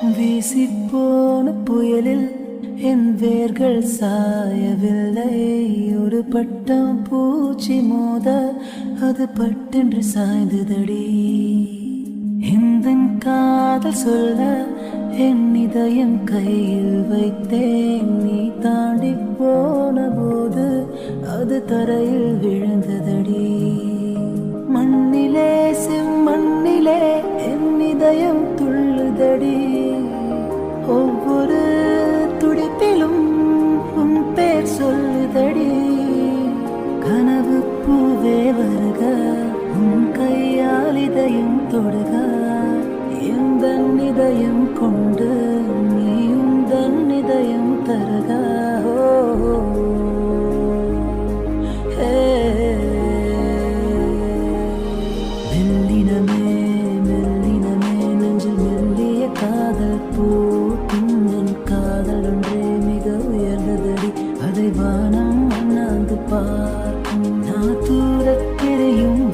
வீசிப்போன புயலில் என் வேர்கள் சாயவில்லை. ஒரு பட்டம் பூச்சி மோத அது பட்டென்று சாய்ந்ததடி. இந்த காதல் சொல்ல என் இதயம் கையில் வைத்தேன். நீ தாண்டி போன போது அது தரையில் விழுந்ததடி. மண்ணிலே செம்மண்ணிலே என் இதயம் துள்ளுதடி. ஒவ்வொரு துடிப்பிலும் உன் பேர் சொல்லுதடி. கனவு பூவே வருக, உன் கையால் இதயம் தொடுக. எந்த இதயம் கொண்டு நீ உந்தன் இதயம் தருக. மெல்லினமே மெல்லினமே நெஞ்சில் மெல்லிய காதல் பூக்கும். என் காதல் ஒன்றே மிக உயர்ந்ததடி. அதை வானம் அண்ணாந்து பார்க்கும். நான் தூரத் தெரியும்